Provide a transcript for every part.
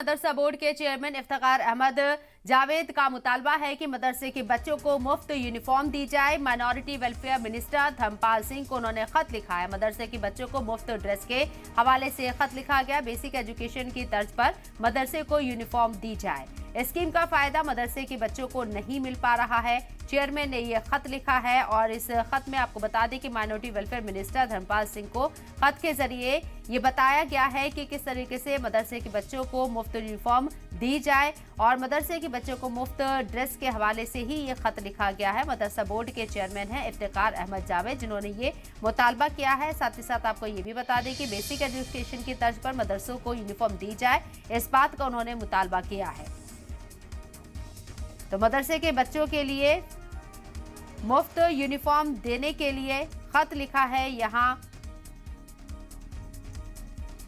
मदरसा board के chairman Iftikhar Ahmad Javed का मुतालबा है कि मदरसे के बच्चों को मुफ्त यूनिफॉर्म दी जाए। Minority welfare minister Dharmpal Singh को उन्होंने खत लिखा है। मदरसे के बच्चों को मुफ्त ड्रेस के हवाले से खत लिखा गया। बेसिक एजुकेशन की तर्ज पर मदरसे को यूनिफॉर्म दी जाए। स्कीम का फायदा मदरसे के बच्चों को नहीं मिल पा रहा है। चेयरमैन ने यह खत लिखा है और इस खत में आपको बता दें कि minority welfare minister Dharmpal Singh को खत के जरिए ये बताया गया है कि किस तरीके से मदरसे के बच्चों को मुफ्त यूनिफॉर्म दी जाए और मदरसे के बच्चों को मुफ्त ड्रेस के हवाले से ही ये खत लिखा गया है। मदरसा बोर्ड के चेयरमैन हैं इफ्तिकार अहमद जावेद, जिन्होंने ये मुतालबा किया है। साथ ही साथ आपको ये भी बता दें कि बेसिक एजुकेशन की तर्ज पर मदरसों को यूनिफॉर्म दी जाए, इस बात का उन्होंने मुतालबा किया है। तो मदरसे के बच्चों के लिए मुफ्त यूनिफॉर्म देने के लिए खत लिखा है यहाँ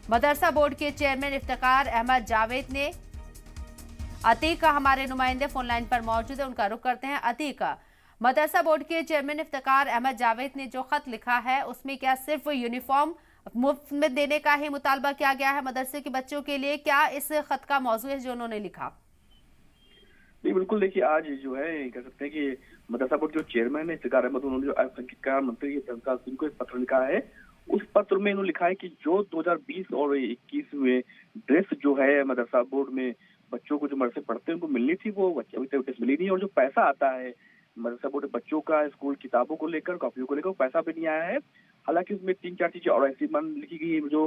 मदरसा बोर्ड के चेयरमैन इफ्तिकार अहमद जावेद ने। अतीक हमारे नुमाइंदे फोन लाइन पर मौजूद है, उनका रुख करते हैं। अतीक, मदरसा बोर्ड के चेयरमैन इफ्तिकार अहमद जावेद ने जो खत लिखा है उसमें क्या सिर्फ यूनिफॉर्म मुफ्त में देने का ही मुतालबा किया गया है मदरसे के बच्चों के लिए? क्या इस खत का मौजू है जो उन्होंने लिखा? नहीं, बिल्कुल। देखिए, आज जो है कह सकते हैं कि मदरसा बोर्ड जो चेयरमैन है इफ्तिकार अहमद, उन्होंने जो अल्पसंख्यक मंत्री धर्मपाल सिंह को एक पत्र लिखा है। उस पत्र में इन्होंने लिखा है कि जो 2020 और 21 में ड्रेस जो है मदरसा बोर्ड में बच्चों को जो मदरसे पढ़ते हैं उनको मिलनी थी, वो अभी तक मिली नहीं। और जो पैसा आता है मदरसा बोर्ड बच्चों का स्कूल किताबों को लेकर, कॉपियों को लेकर, पैसा भी नहीं आया है। हालांकि उसमें 3-4 चीजें और ऐसी मान लिखी गई है जो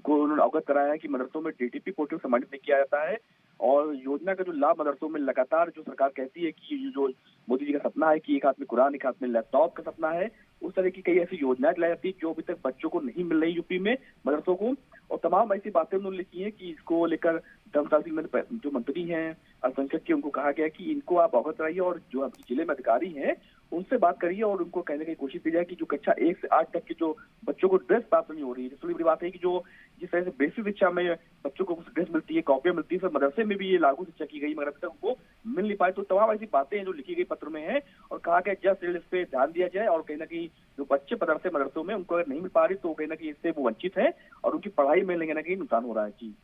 उन्होंने अवगत कराया है कि मदरसों में डीटीपी पोर्टल सम्मानित नहीं किया जाता है और योजना का जो लाभ मदरसों में लगातार जो सरकार कहती है कि जो मोदी जी का सपना है कि एक हाथ में कुरान एक हाथ में लैपटॉप का सपना है, उस तरह की कई ऐसी योजनाएं लाई जाती है जो अभी तक बच्चों को नहीं मिल रही यूपी में मदरसों को। और तमाम ऐसी बातें उन्होंने लिखी है कि इसको लेकर धर्मपाल सिंह जो मंत्री हैं अल्पसंख्यक के, उनको कहा गया कि इनको आप अवगत कराइए और जो आपके जिले में अधिकारी हैं उनसे बात करिए और उनको कहने की कोशिश की जाए कि जो कक्षा 1 से 8 तक के जो बच्चों को ड्रेस प्राप्त नहीं हो रही है। सबसे बड़ी बात है कि जो जिस तरह से बेसिक शिक्षा में बच्चों को ड्रेस मिलती है, कॉपियां मिलती है, मदरसे में भी ये लागू शिक्षा की गई मगर अभी तक उनको मिल नहीं पाए। तो तमाम ऐसी बातें हैं जो लिखी गई पत्र में है और कहा गया जल्द इस पे ध्यान दिया जाए और कहीं ना कहीं जो बच्चे मदरसों में उनको अगर नहीं मिल पा रही तो कहीं ना कहीं इससे वो वंचित है और उनकी पढ़ाई में कहीं ना कहीं नुकसान हो रहा है। जी।